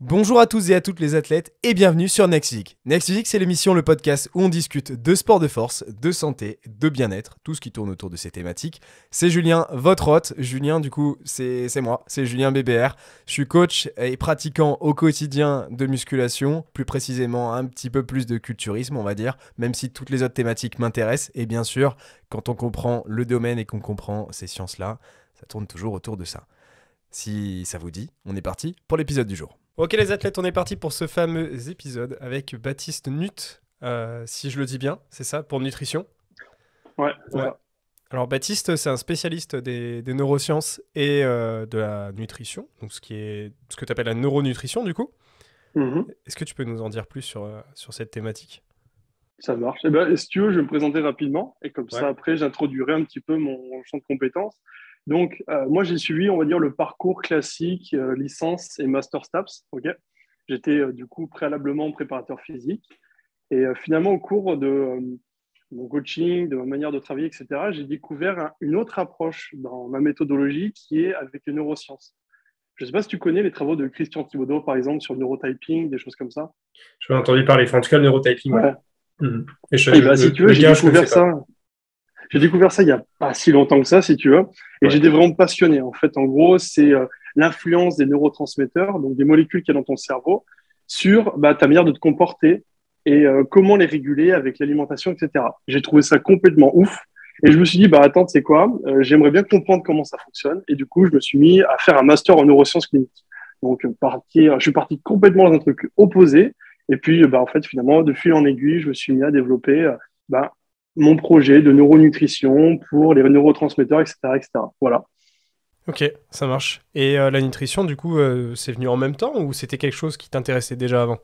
Bonjour à tous et à toutes les athlètes et bienvenue sur Next Physique. Next Physique, c'est l'émission, le podcast où on discute de sport de force, de santé, de bien-être, tout ce qui tourne autour de ces thématiques. C'est Julien, votre hôte. Julien, du coup, c'est moi, c'est Julien BBR. Je suis coach et pratiquant au quotidien de musculation, plus précisément un petit peu plus de culturisme, on va dire, même si toutes les autres thématiques m'intéressent. Et bien sûr, quand on comprend le domaine et qu'on comprend ces sciences-là, ça tourne toujours autour de ça. Si ça vous dit, on est parti pour l'épisode du jour. Ok les athlètes, on est parti pour ce fameux épisode avec Baptiste Nutt, si je le dis bien, c'est ça, pour nutrition. Ouais, c'est ça. Alors Baptiste, c'est un spécialiste des neurosciences et de la nutrition, donc ce que tu appelles la neuronutrition du coup. Mhm. Est-ce que tu peux nous en dire plus sur cette thématique? Ça marche. Eh ben, si tu veux, je vais me présenter rapidement et comme Ouais. ça, après, j'introduirai un petit peu mon champ de compétences. Donc, moi, j'ai suivi, on va dire, le parcours classique, licence et master STAPS. Ok. J'étais du coup préalablement préparateur physique. Et finalement, au cours de mon coaching, de ma manière de travailler, etc., j'ai découvert une autre approche dans ma méthodologie qui est avec les neurosciences. Je ne sais pas si tu connais les travaux de Christian Thibaudeau, par exemple, sur le neurotyping, des choses comme ça. Je ai entendu parler, enfin, en tout cas, le neurotyping, ouais. Ouais. Mhm. Et Et bah, si tu veux, le gars, je connaissais pas. j'ai découvert ça il y a pas si longtemps que ça, si tu veux, et Ouais. j'étais vraiment passionné. En fait, en gros, c'est l'influence des neurotransmetteurs, donc des molécules qu'il y a dans ton cerveau, sur ta manière de te comporter et comment les réguler avec l'alimentation, etc. J'ai trouvé ça complètement ouf. Et je me suis dit, bah attends, tu sais quoi, j'aimerais bien comprendre comment ça fonctionne. Et du coup, je me suis mis à faire un master en neurosciences cliniques. Donc, je suis parti complètement dans un truc opposé. Et puis, en fait, finalement, de fil en aiguille, je me suis mis à développer bah, mon projet de neuronutrition pour les neurotransmetteurs, etc., etc. Voilà. Ok, ça marche. Et la nutrition, du coup, c'est venu en même temps ou c'était quelque chose qui t'intéressait déjà avant?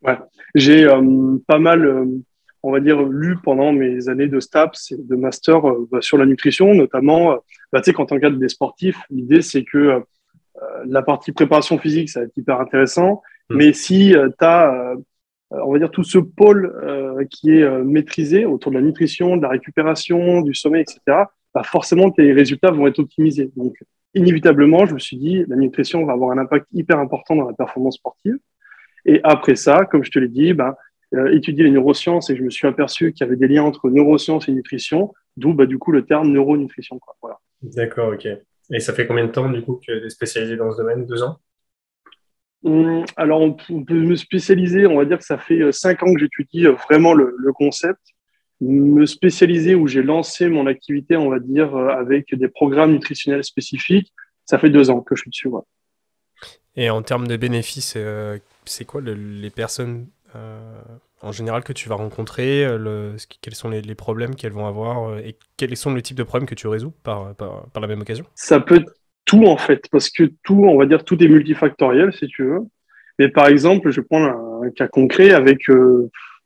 Ouais. J'ai pas mal, on va dire, lu pendant mes années de STAPS et de master sur la nutrition, notamment, tu sais, quand tu encadres des sportifs, l'idée, c'est que la partie préparation physique, ça va être hyper intéressant, Mhm. mais si tu as, on va dire, tout ce pôle qui est maîtrisé autour de la nutrition, de la récupération, du sommeil, etc., bah forcément, tes résultats vont être optimisés. Donc, inévitablement, je me suis dit, la nutrition va avoir un impact hyper important dans la performance sportive. Et après ça, comme je te l'ai dit, étudier les neurosciences et je me suis aperçu qu'il y avait des liens entre neurosciences et nutrition, d'où du coup le terme neuronutrition, quoi. Voilà. D'accord, ok. Et ça fait combien de temps, du coup, que tu es spécialisé dans ce domaine? 2 ans? Alors, on peut me spécialiser, on va dire que ça fait 5 ans que j'étudie vraiment le concept. Me spécialiser où j'ai lancé mon activité, on va dire, avec des programmes nutritionnels spécifiques, ça fait 2 ans que je suis dessus. Ouais. Et en termes de bénéfices, c'est quoi les personnes en général que tu vas rencontrer, quels sont les problèmes qu'elles vont avoir et quels sont les types de problèmes que tu résous par la même occasion? Ça peut être tout, en fait, parce que tout, on va dire, tout est multifactoriel, si tu veux. Mais par exemple, je vais prendre un cas concret avec,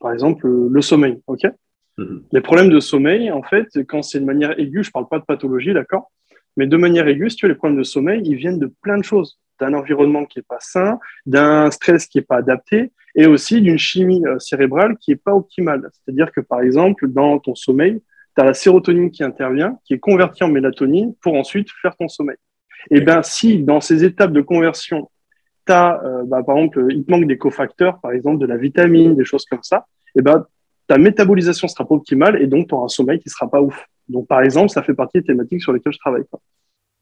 par exemple, le sommeil. Ok. Mhm. Les problèmes de sommeil, en fait, quand c'est de manière aiguë, je parle pas de pathologie, d'accord? Mais de manière aiguë, si tu veux, les problèmes de sommeil, ils viennent de plein de choses. D'un environnement qui est pas sain, d'un stress qui est pas adapté, et aussi d'une chimie cérébrale qui est pas optimale. C'est-à-dire que, par exemple, dans ton sommeil, tu as la sérotonine qui intervient, qui est convertie en mélatonine pour ensuite faire ton sommeil. Et D'accord. bien, si dans ces étapes de conversion, par exemple, il te manque des cofacteurs, par exemple de la vitamine, des choses comme ça, et ben, ta métabolisation sera pas optimale et donc tu auras un sommeil qui sera pas ouf. Donc, par exemple, ça fait partie des thématiques sur lesquelles je travaille, quoi.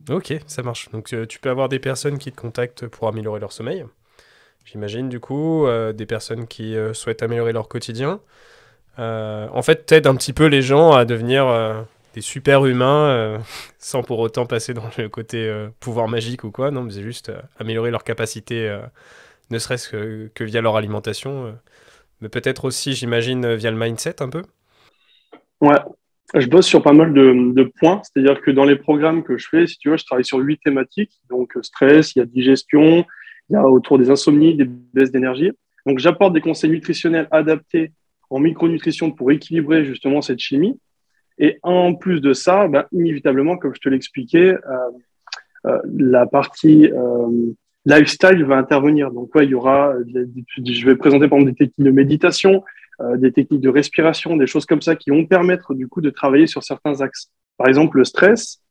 Ok, ça marche. Donc tu peux avoir des personnes qui te contactent pour améliorer leur sommeil. J'imagine du coup des personnes qui souhaitent améliorer leur quotidien. En fait, t'aides un petit peu les gens à devenir des super humains sans pour autant passer dans le côté pouvoir magique ou quoi. Non, mais c'est juste améliorer leur capacité, ne serait-ce que via leur alimentation. Mais peut-être aussi, j'imagine, via le mindset un peu. Ouais, je bosse sur pas mal de points, c'est-à-dire que dans les programmes que je fais, si tu veux, je travaille sur 8 thématiques. Donc, stress, il y a digestion, il y a autour des insomnies, des baisses d'énergie. Donc, j'apporte des conseils nutritionnels adaptés en micronutrition pour équilibrer justement cette chimie. Et en plus de ça, inévitablement, comme je te l'expliquais, la partie lifestyle va intervenir. Donc, ouais, il y aura, je vais présenter par exemple des techniques de méditation, des techniques de respiration, des choses comme ça qui vont permettre du coup de travailler sur certains axes. Par exemple, le stress,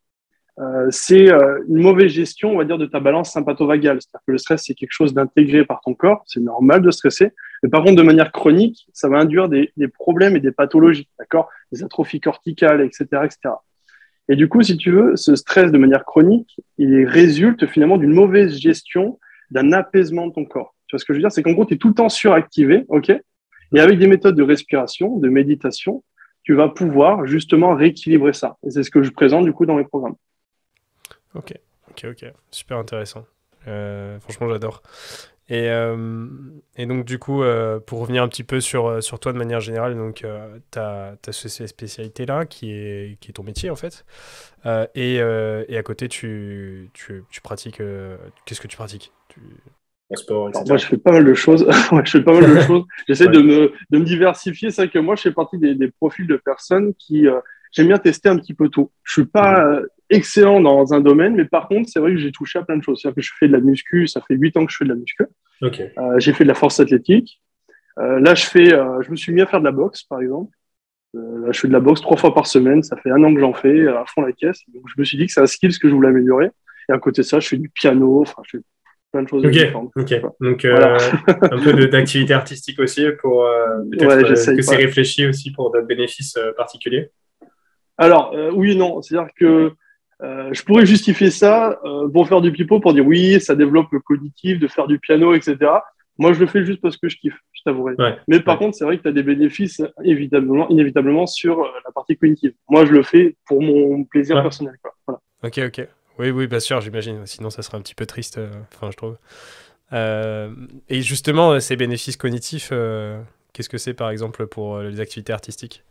c'est une mauvaise gestion, on va dire, de ta balance sympatho-vagale. C'est-à-dire que le stress, c'est quelque chose d'intégré par ton corps. C'est normal de stresser. Mais par contre, de manière chronique, ça va induire des problèmes et des pathologies, d'accord? Des atrophies corticales, etc., etc. Et du coup, si tu veux, ce stress de manière chronique, il résulte finalement d'une mauvaise gestion, d'un apaisement de ton corps. Tu vois ce que je veux dire? C'est qu'en gros, tu es tout le temps suractivé, ok? Et avec des méthodes de respiration, de méditation, tu vas pouvoir justement rééquilibrer ça. Et c'est ce que je présente du coup dans mes programmes. Ok. Super intéressant. Franchement, j'adore. Et donc, du coup, pour revenir un petit peu sur toi de manière générale, donc, tu as cette spécialité-là qui est ton métier, en fait. Et à côté, tu pratiques... qu'est-ce que tu pratiques? Le sport, etc. Alors, moi, je fais pas mal de choses. J'essaie de me diversifier. C'est vrai que moi, je fais partie des profils de personnes qui... j'aime bien tester un petit peu tout. Je suis pas excellent dans un domaine, mais par contre, c'est vrai que j'ai touché à plein de choses. C'est-à-dire que je fais de la muscu, ça fait 8 ans que je fais de la muscu. Ok. J'ai fait de la force athlétique. Là, je me suis mis à faire de la boxe, par exemple. Là, je fais de la boxe 3 fois par semaine. Ça fait 1 an que j'en fais à fond la caisse. Donc, je me suis dit que c'est un skill que je voulais améliorer. Et à côté de ça, je fais du piano. Enfin, je fais plein de choses différentes. Ok. Donc, voilà. un peu d'activité artistique aussi pour peut-être que c'est réfléchi aussi pour d'autres bénéfices particuliers. Alors, oui et non. C'est-à-dire que je pourrais justifier ça pour faire du pipeau, pour dire oui, ça développe le cognitif, de faire du piano, etc. Moi, je le fais juste parce que je kiffe, je t'avouerai. Ouais, mais par contre, c'est vrai que tu as des bénéfices inévitablement sur la partie cognitive. Moi, je le fais pour mon plaisir personnel, quoi. Voilà. Ok. Oui, bien sûr, j'imagine. Sinon, ça serait un petit peu triste, je trouve. Et justement, ces bénéfices cognitifs, qu'est-ce que c'est, par exemple, pour les activités artistiques?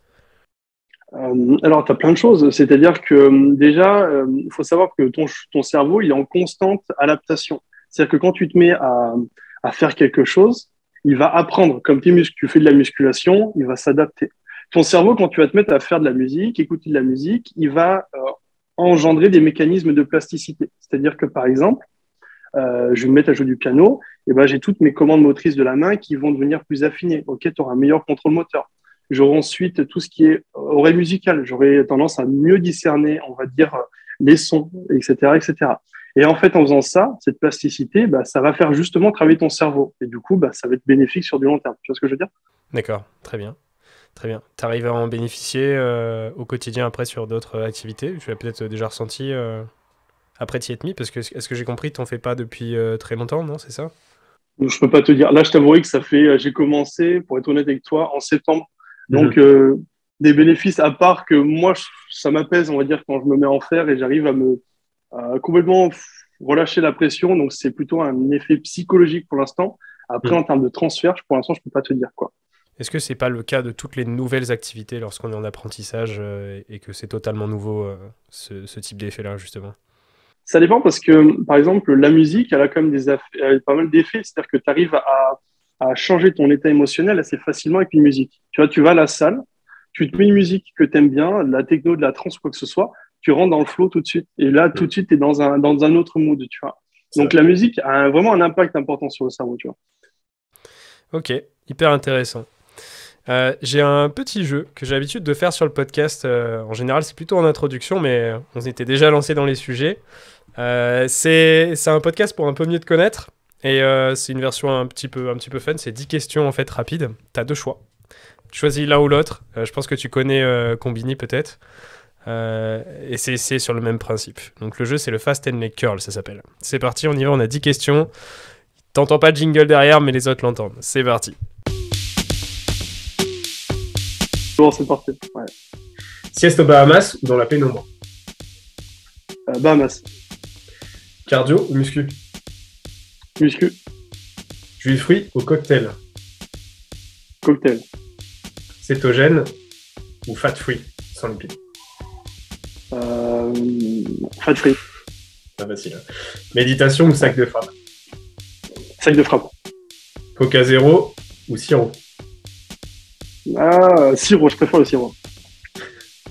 Alors, tu as plein de choses. C'est-à-dire que déjà, il faut savoir que ton cerveau, il est en constante adaptation. C'est-à-dire que quand tu te mets à faire quelque chose, il va apprendre. Comme tu fais de la musculation, il va s'adapter. Ton cerveau, quand tu vas te mettre à faire de la musique, écouter de la musique, il va engendrer des mécanismes de plasticité. C'est-à-dire que, par exemple, je vais me mettre à jouer du piano, et ben, j'ai toutes mes commandes motrices de la main qui vont devenir plus affinées. Ok, tu auras un meilleur contrôle moteur. J'aurai ensuite tout ce qui est oreille musicale. J'aurai tendance à mieux discerner, on va dire, les sons, etc., etc. Et en fait, en faisant ça, cette plasticité, bah, ça va faire justement travailler ton cerveau. Et du coup, bah, ça va être bénéfique sur du long terme. Tu vois ce que je veux dire? D'accord, très bien. Tu arrives à en bénéficier au quotidien après sur d'autres activités? Tu l'as peut-être déjà ressenti après t'y être mis, parce que est-ce que j'ai compris, t'en fais pas depuis très longtemps, non? C'est ça? Je peux pas te dire. Là, je t'avouerai que j'ai commencé, pour être honnête avec toi, en septembre. Donc, des bénéfices, à part que moi, ça m'apaise, on va dire, quand je me mets à en faire et j'arrive à complètement relâcher la pression. Donc, c'est plutôt un effet psychologique pour l'instant. Après, en termes de transfert, pour l'instant, je peux pas te dire quoi. Est-ce que c'est pas le cas de toutes les nouvelles activités lorsqu'on est en apprentissage et que c'est totalement nouveau, ce type d'effet-là, justement? Ça dépend parce que, par exemple, la musique, elle a quand même elle a pas mal d'effets. C'est-à-dire que tu arrives à changer ton état émotionnel assez facilement avec une musique. Tu vois, tu vas à la salle, tu te mets une musique que tu aimes bien, de la techno, de la trance, quoi que ce soit, tu rentres dans le flow tout de suite. Et là, tout de suite, tu es dans un autre mood, tu vois. Donc, la musique a vraiment un impact important sur le cerveau, tu vois. Ok, hyper intéressant. J'ai un petit jeu que j'ai l'habitude de faire sur le podcast. En général, c'est plutôt en introduction, mais on s'était déjà lancé dans les sujets. C'est un podcast pour un peu mieux te connaître. Et c'est une version un petit peu fun. C'est 10 questions en fait rapides. Tu as 2 choix. Tu choisis l'un ou l'autre. Je pense que tu connais Combini peut-être. Et c'est sur le même principe. Donc le jeu, c'est le Fast and Make Curl, ça s'appelle. C'est parti, on y va, on a 10 questions. T'entends pas de jingle derrière, mais les autres l'entendent. C'est parti. Bon, c'est parti. Ouais. Sieste aux Bahamas ou dans la pénombre? Bahamas. Cardio ou muscu? Muscu. Jus de fruits ou cocktail? Cocktail. Cétogène ou fat free, sans lipides? Fat free. Pas facile. Hein. Méditation ou sac de frappe? Sac de frappe. Coca zéro ou sirop? Sirop, je préfère le sirop.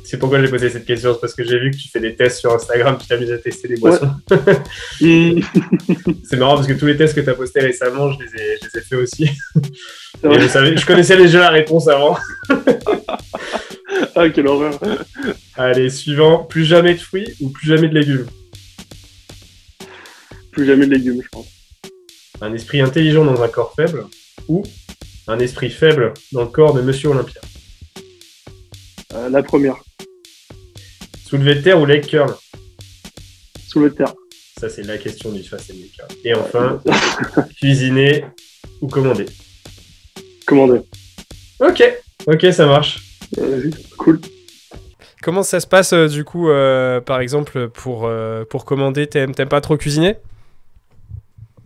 C'est pourquoi j'ai posé cette question, c'est parce que j'ai vu que tu fais des tests sur Instagram, tu t'amuses à tester des boissons. Ouais. C'est marrant parce que tous les tests que tu as postés récemment, je les ai fait aussi. Et je connaissais déjà la réponse avant. Ah, quelle horreur. Allez, suivant. Plus jamais de fruits ou plus jamais de légumes? Plus jamais de légumes, je pense. Un esprit intelligent dans un corps faible ou un esprit faible dans le corps de Monsieur Olympia? La première. Soulever de terre ou leg curl? Soulever de terre. Ça, c'est la question du face et leg curl. Et enfin, cuisiner ou commander? Commander. Ok, ça marche. Cool. Comment ça se passe du coup, par exemple, pour commander, t'aimes pas trop cuisiner?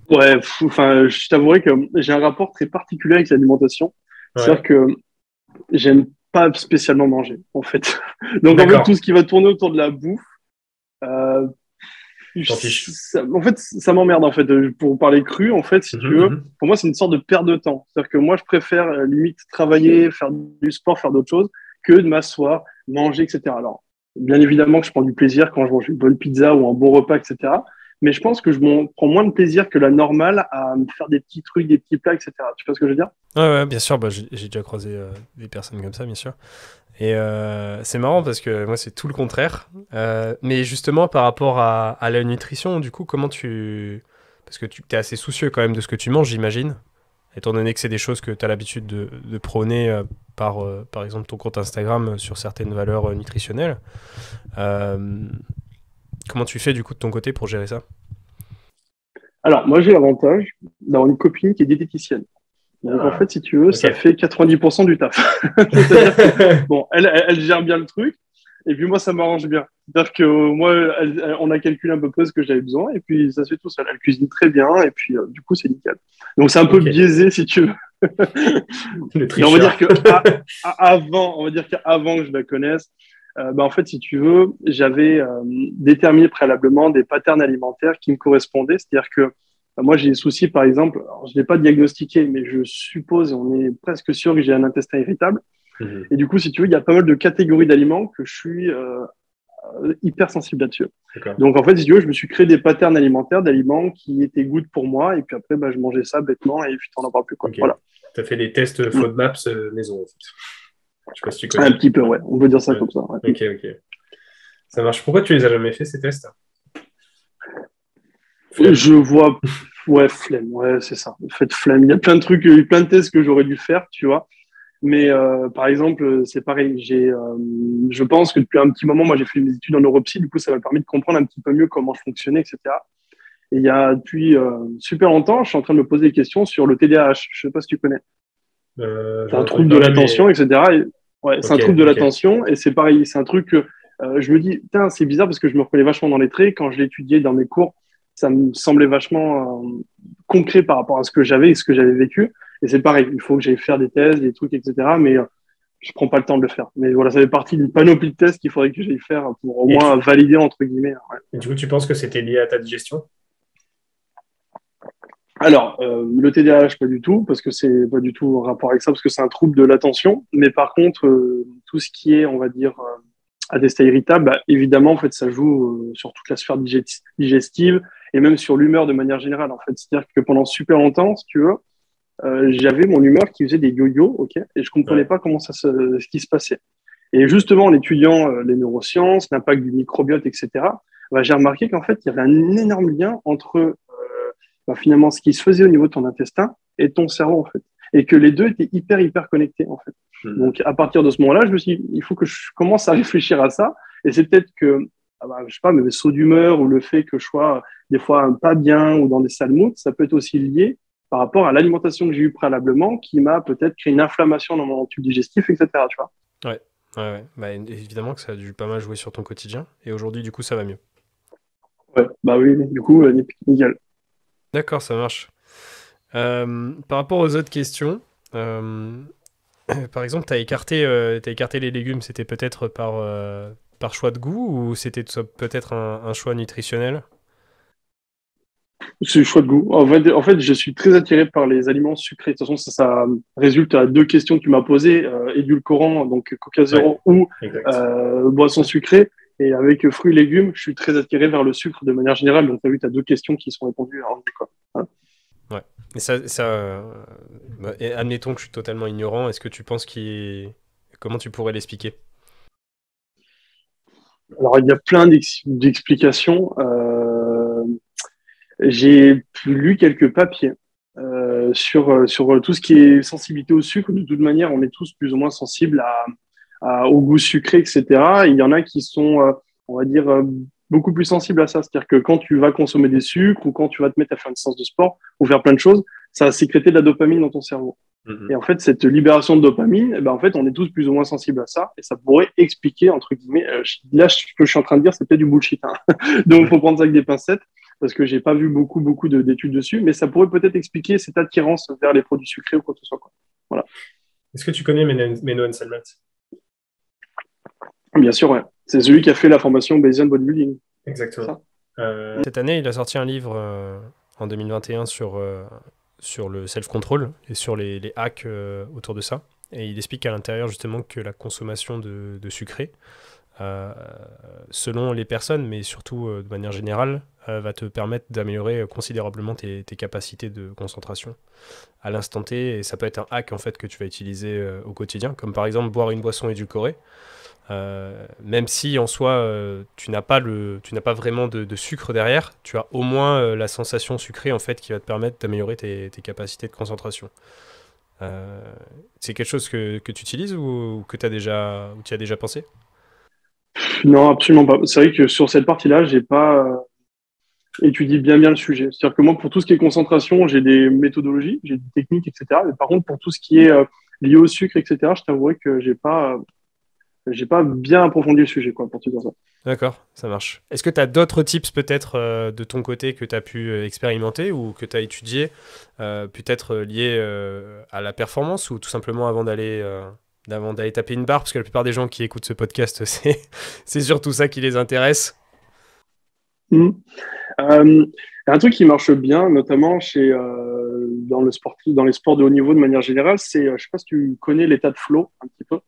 Ouais, enfin, je t'avouerai que j'ai un rapport très particulier avec l'alimentation. Ouais. C'est-à-dire que j'aime pas spécialement manger, en fait. Donc, en D'accord. fait, tout ce qui va tourner autour de la bouffe, T'en fiches. en fait, ça m'emmerde, en fait. Pour parler cru, en fait, si tu veux, pour moi, c'est une sorte de perte de temps. C'est-à-dire que moi, je préfère limite travailler, faire du sport, faire d'autres choses, que de m'asseoir, manger, etc. Alors, bien évidemment que je prends du plaisir quand je mange une bonne pizza ou un bon repas, etc. Mais je pense que je prends moins de plaisir que la normale à me faire des petits trucs, des petits plats, etc. Tu vois ce que je veux dire? Ouais, bien sûr, j'ai déjà croisé des personnes comme ça, bien sûr. Et c'est marrant parce que moi, c'est tout le contraire. Mais justement, par rapport à la nutrition, du coup, comment tu... Parce que tu es assez soucieux quand même de ce que tu manges, j'imagine. Étant donné que c'est des choses que tu as l'habitude de prôner par exemple, ton compte Instagram sur certaines valeurs nutritionnelles. Comment tu fais, du coup, de ton côté pour gérer ça? Alors, moi, j'ai l'avantage d'avoir une copine qui est diététicienne. Donc, en fait, si tu veux, ça fait 90% du taf. C'est-à-dire que, bon, elle gère bien le truc, et puis moi, ça m'arrange bien. C'est-à-dire que moi, on a calculé un peu près ce que j'avais besoin, et puis ça se fait tout seul. Elle cuisine très bien, et puis du coup, c'est nickel. Donc, c'est un peu biaisé, si tu veux. Mais on va dire que on va dire qu'avant que je la connaisse, en fait, si tu veux, j'avais déterminé préalablement des patterns alimentaires qui me correspondaient. C'est-à-dire que moi, j'ai des soucis, par exemple, alors, je ne l'ai pas diagnostiqué, mais je suppose, on est presque sûr que j'ai un intestin irritable. Et du coup, si tu veux, il y a pas mal de catégories d'aliments que je suis hyper sensible là-dessus. Donc, en fait, si tu veux, je me suis créé des patterns alimentaires d'aliments qui étaient good pour moi. Et puis après, je mangeais ça bêtement et puis t'en as pas plus. Quoi. Voilà. Tu as fait des tests FODMAPs maison, en fait. Je sais pas si tu connais. Un petit peu, ouais. On peut dire ça comme ça. Ouais. Ok. Ça marche. Pourquoi tu les as jamais fait, ces tests? Flemme. Je vois... Ouais, flemme. Ouais, c'est ça. En fait, flemme. Il y a plein de trucs, plein de tests que j'aurais dû faire, tu vois. Mais par exemple, c'est pareil. Je pense que depuis un petit moment, moi, j'ai fait mes études en neuropsy. Du coup, ça m'a permis de comprendre un petit peu mieux comment je fonctionnais, etc. Et il y a depuis super longtemps, je suis en train de me poser des questions sur le TDAH. Je sais pas si tu connais. C'est un trouble de l'attention, etc. Et, ouais, c'est un trouble de l'attention. Et c'est pareil. C'est un truc que je me dis, putain, c'est bizarre parce que je me reconnais vachement dans les traits. Quand je l'étudiais dans mes cours, ça me semblait vachement concret par rapport à ce que j'avais et ce que j'avais vécu. Et c'est pareil, il faut que j'aille faire des thèses, des trucs, etc. Mais je prends pas le temps de le faire. Mais voilà, ça fait partie d'une panoplie de tests qu'il faudrait que j'aille faire pour au moins valider, entre guillemets. Ouais. Et du coup, tu penses que c'était lié à ta digestion? Alors, le TDAH, pas du tout, parce que c'est pas du tout en rapport avec ça, parce que c'est un trouble de l'attention. Mais par contre, tout ce qui est, on va dire, intestin irritable, évidemment, en fait, ça joue sur toute la sphère digestive et même sur l'humeur de manière générale. En fait, c'est-à-dire que pendant super longtemps, si tu veux, j'avais mon humeur qui faisait des yo-yo, ok, et je comprenais pas comment ce qui se passait. Et justement, en étudiant les neurosciences, l'impact du microbiote, etc., j'ai remarqué qu'en fait, il y avait un énorme lien entre finalement ce qui se faisait au niveau de ton intestin et de ton cerveau, en fait, et que les deux étaient hyper connectés, en fait. Donc, à partir de ce moment-là, je me suis dit, il faut que je commence à réfléchir à ça, et c'est peut-être que je sais pas, mais mes sauts d'humeur ou le fait que je sois des fois pas bien ou dans des sales moods, ça peut être aussi lié par rapport à l'alimentation que j'ai eue préalablement qui m'a peut-être créé une inflammation dans mon tube digestif, etc. Tu vois. Ouais. Évidemment que ça a dû pas mal jouer sur ton quotidien. Et aujourd'hui, du coup, ça va mieux. Ouais, oui, du coup, nickel. D'accord, ça marche. Par rapport aux autres questions, par exemple, t'as écarté les légumes, c'était peut-être par choix de goût ou c'était peut-être un choix nutritionnel? C'est le choix de goût. En fait, je suis très attiré par les aliments sucrés. De toute façon, ça résulte à deux questions que tu m'as posées, édulcorant, donc Coca Zéro ou boisson sucrée. Et avec fruits et légumes, je suis très attiré vers le sucre de manière générale. Donc, tu as vu, tu as deux questions qui sont répondues. Hein. Ouais. Et admettons que je suis totalement ignorant. Est-ce que tu penses comment tu pourrais l'expliquer? Alors, il y a plein d'explications. J'ai lu quelques papiers sur tout ce qui est sensibilité au sucre. De toute manière, on est tous plus ou moins sensibles au goût sucré, etc. Et il y en a qui sont, on va dire, beaucoup plus sensibles à ça. C'est-à-dire que quand tu vas consommer des sucres ou quand tu vas te mettre à faire une séance de sport ou faire plein de choses, ça va sécréter de la dopamine dans ton cerveau. Et en fait, cette libération de dopamine, en fait, on est tous plus ou moins sensibles à ça. Et ça pourrait expliquer, entre guillemets, là, ce que je suis en train de dire, c'est peut-être du bullshit. Hein. Donc, il faut prendre ça avec des pincettes parce que j'ai pas vu beaucoup d'études dessus. Mais ça pourrait peut-être expliquer cette attirance vers les produits sucrés ou quoi que ce soit. Quoi. Voilà. Est-ce que tu connais Menno Henselmans? Bien sûr, ouais. C'est celui qui a fait la formation Bayesian Bodybuilding. Exactement. Cette année, il a sorti un livre en 2021 sur le self-control et sur les hacks autour de ça. Et il explique à l'intérieur justement que la consommation de sucré, selon les personnes, mais surtout de manière générale, va te permettre d'améliorer considérablement tes capacités de concentration à l'instant T. Et ça peut être un hack en fait, que tu vas utiliser au quotidien, comme par exemple boire une boisson édulcorée. Même si en soi tu n'as pas vraiment de sucre derrière, tu as au moins la sensation sucrée en fait qui va te permettre d'améliorer tes capacités de concentration. C'est quelque chose que tu utilises ou que tu as déjà pensé? Non, absolument pas. C'est vrai que sur cette partie-là, j'ai pas étudié bien le sujet. C'est-à-dire que moi, pour tout ce qui est concentration, j'ai des méthodologies, j'ai des techniques, etc. Mais par contre, pour tout ce qui est lié au sucre, etc., je t'avouerai que j'ai pas bien approfondi le sujet, quoi, pour te dire ça. D'accord, ça marche. Est-ce que tu as d'autres tips peut-être de ton côté que tu as pu expérimenter ou que tu as étudié, peut-être liés à la performance ou tout simplement avant d'aller taper une barre, parce que la plupart des gens qui écoutent ce podcast, c'est surtout ça qui les intéresse. Un truc qui marche bien, notamment dans les sports de haut niveau de manière générale, c'est, je sais pas si tu connais l'état de flow un petit peu.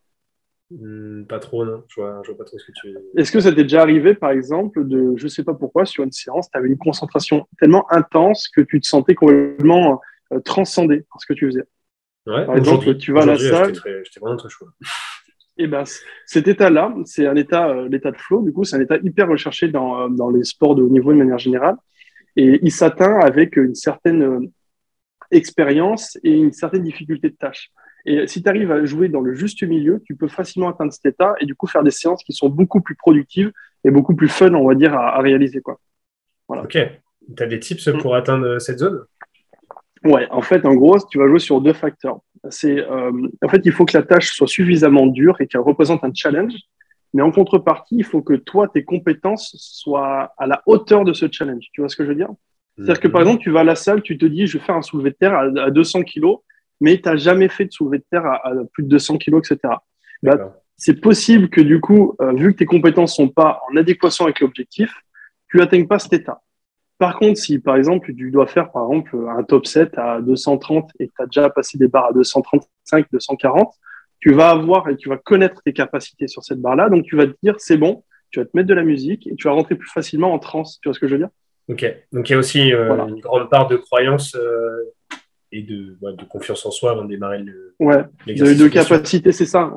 Pas trop, non. Je vois pas trop ce que tu... Est-ce que ça t'est déjà arrivé, par exemple, je sais pas pourquoi, sur une séance, tu avais une concentration tellement intense que tu te sentais complètement transcendé par ce que tu faisais? Ouais, par exemple, tu vas à la salle. J'étais vraiment très chaud. Et cet état-là, c'est l'état de flow, du coup, c'est un état hyper recherché dans les sports de haut niveau de manière générale. Et il s'atteint avec une certaine expérience et une certaine difficulté de tâche. Et si tu arrives à jouer dans le juste milieu, tu peux facilement atteindre cet état et du coup faire des séances qui sont beaucoup plus productives et beaucoup plus fun, on va dire, à réaliser, quoi. Voilà. Ok. Tu as des tips pour atteindre cette zone? Ouais, en fait, en gros, tu vas jouer sur deux facteurs. En fait, il faut que la tâche soit suffisamment dure et qu'elle représente un challenge. Mais en contrepartie, il faut que toi, tes compétences soient à la hauteur de ce challenge. Tu vois ce que je veux dire? C'est-à-dire que, par exemple, tu vas à la salle, tu te dis, je vais faire un soulevé de terre à 200 kilos, mais tu n'as jamais fait de soulevé de terre à plus de 200 kilos, etc. C'est possible que, du coup, vu que tes compétences ne sont pas en adéquation avec l'objectif, tu n'atteignes pas cet état. Par contre, si, par exemple, tu dois faire, par exemple, un top 7 à 230 et que tu as déjà passé des barres à 235, 240, tu vas avoir et tu vas connaître tes capacités sur cette barre-là. Donc, tu vas te dire, c'est bon, tu vas te mettre de la musique et tu vas rentrer plus facilement en transe. Tu vois ce que je veux dire? Ok. Donc, il y a aussi une grande part de croyance et de confiance en soi avant de démarrer l'exercice. De capacité, c'est ça.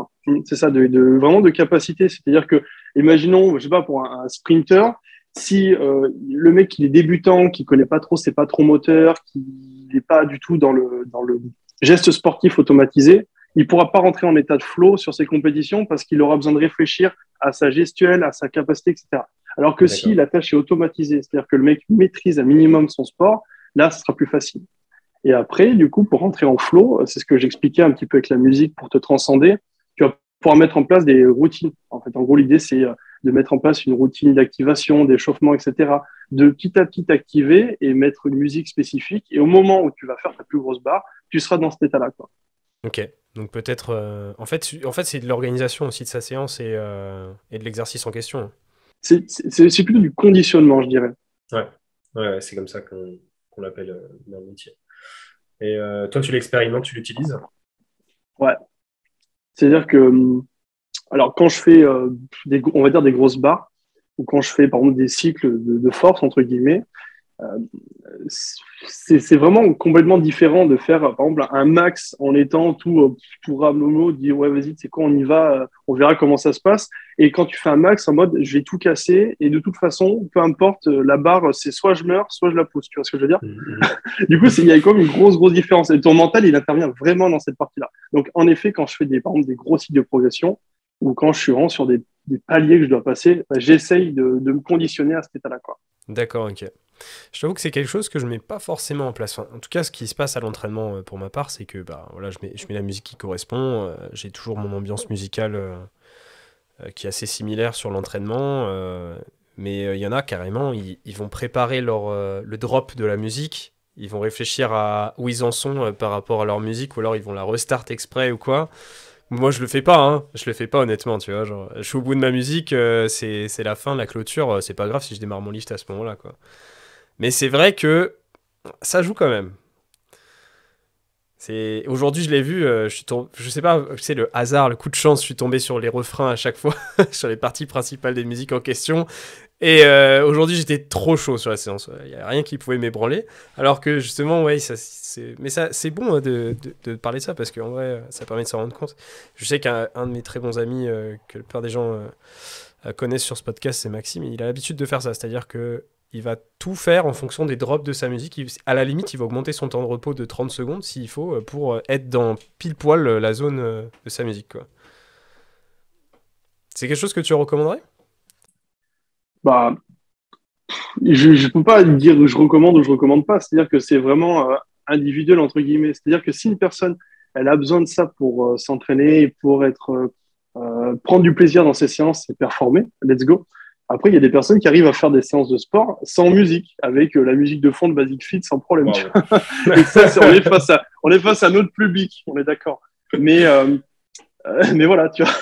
C'est ça, vraiment de capacité. C'est-à-dire que, imaginons, je sais pas, pour un sprinter, si le mec il est débutant, qui connaît pas trop ses patrons moteurs, qui n'est pas du tout dans le geste sportif automatisé, il pourra pas rentrer en état de flow sur ses compétitions parce qu'il aura besoin de réfléchir à sa gestuelle, à sa capacité, etc. Alors que si la tâche est automatisée, c'est-à-dire que le mec maîtrise un minimum son sport, là, ce sera plus facile. Et après, du coup, pour rentrer en flow, c'est ce que j'expliquais un petit peu avec la musique pour te transcender, tu vas pouvoir mettre en place des routines. En fait, en gros, l'idée, c'est de mettre en place une routine d'activation, d'échauffement, etc., de petit à petit t'activer et mettre une musique spécifique. Et au moment où tu vas faire ta plus grosse barre, tu seras dans cet état-là, quoi. Ok, donc peut-être... en fait, c'est de l'organisation aussi de sa séance et de l'exercice en question. C'est plutôt du conditionnement, je dirais. Ouais, c'est comme ça qu'on l'appelle dans le métier. Et toi, tu l'expérimentes, tu l'utilises? Ouais. C'est-à-dire que, alors, quand je fais, on va dire, des grosses barres, ou quand je fais, par exemple, des cycles de force, entre guillemets, c'est vraiment complètement différent de faire, par exemple, un max en étant tout ramollo, dire ouais, vas-y, c'est quoi, on y va, on verra comment ça se passe. Et quand tu fais un max en mode, je vais tout casser, et de toute façon, peu importe, la barre, c'est soit je meurs, soit je la pousse. Tu vois ce que je veux dire? Du coup, il y a quand même une grosse différence. Et ton mental, il intervient vraiment dans cette partie-là. Donc, en effet, quand je fais par exemple, des gros cycles de progression, ou quand je suis vraiment sur des paliers que je dois passer, j'essaye de me conditionner à cet état-là, quoi. D'accord, ok. Je t'avoue que c'est quelque chose que je mets pas forcément en place. Enfin, en tout cas, ce qui se passe à l'entraînement pour ma part, c'est que voilà, je mets la musique qui correspond. J'ai toujours mon ambiance musicale qui est assez similaire sur l'entraînement. Mais il y en a carrément, ils vont préparer le drop de la musique. Ils vont réfléchir à où ils en sont par rapport à leur musique, ou alors ils vont la restart exprès ou quoi. Moi, je le fais pas, hein. Je le fais pas honnêtement, tu vois. Genre, je suis au bout de ma musique, c'est la fin, la clôture. C'est pas grave si je démarre mon lift à ce moment-là, quoi. Mais c'est vrai que ça joue quand même. Aujourd'hui, je l'ai vu, je sais pas, c'est le hasard, le coup de chance, je suis tombé sur les refrains à chaque fois, sur les parties principales des musiques en question. Et aujourd'hui, j'étais trop chaud sur la séance. Il n'y a rien qui pouvait m'ébranler. Alors que justement, ouais, mais c'est bon de parler de ça, parce qu'en vrai, ça permet de s'en rendre compte. Je sais qu'un de mes très bons amis, que la plupart des gens connaissent sur ce podcast, c'est Maxime. Il a l'habitude de faire ça, c'est-à-dire que il va tout faire en fonction des drops de sa musique. À la limite, il va augmenter son temps de repos de 30 secondes s'il faut pour être dans pile poil la zone de sa musique, quoi. C'est quelque chose que tu recommanderais? Bah, je peux pas dire que je recommande ou je recommande pas. C'est-à-dire que c'est vraiment individuel, entre guillemets. C'est-à-dire que si une personne, elle a besoin de ça pour s'entraîner et pour prendre du plaisir dans ses séances et performer, let's go. Après, il y a des personnes qui arrivent à faire des séances de sport sans musique, avec la musique de fond de Basic Fit sans problème. Wow. Et ça, on est face à notre public, on est d'accord. Mais voilà, tu vois.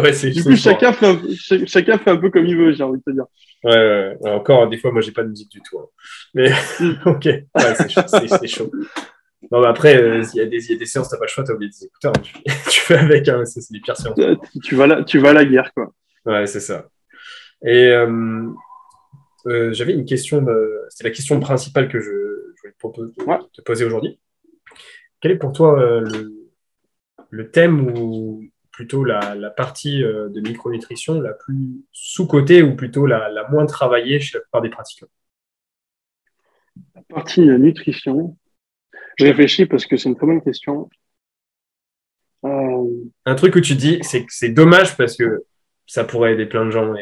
Ouais, du coup, chacun fait un peu comme il veut, j'ai envie de te dire. Ouais. Encore, des fois, moi, j'ai pas de musique du tout. Hein. Mais ok, ouais, c'est chaud. Non, mais après, il y a des séances, t'as pas le choix, t'as oublié tes écouteurs. Hein. Tu fais avec, hein, c'est les pires séances. Tu vas à la guerre, quoi. Ouais, c'est ça. Et j'avais une question, c'est la question principale que je voulais te poser aujourd'hui. Quel est pour toi le thème ou plutôt la partie de micronutrition la plus sous-cotée ou plutôt la moins travaillée chez la plupart des pratiquants? La partie nutrition, je réfléchis parce que c'est une très bonne question. Un truc que tu dis, c'est que c'est dommage parce que ça pourrait aider plein de gens.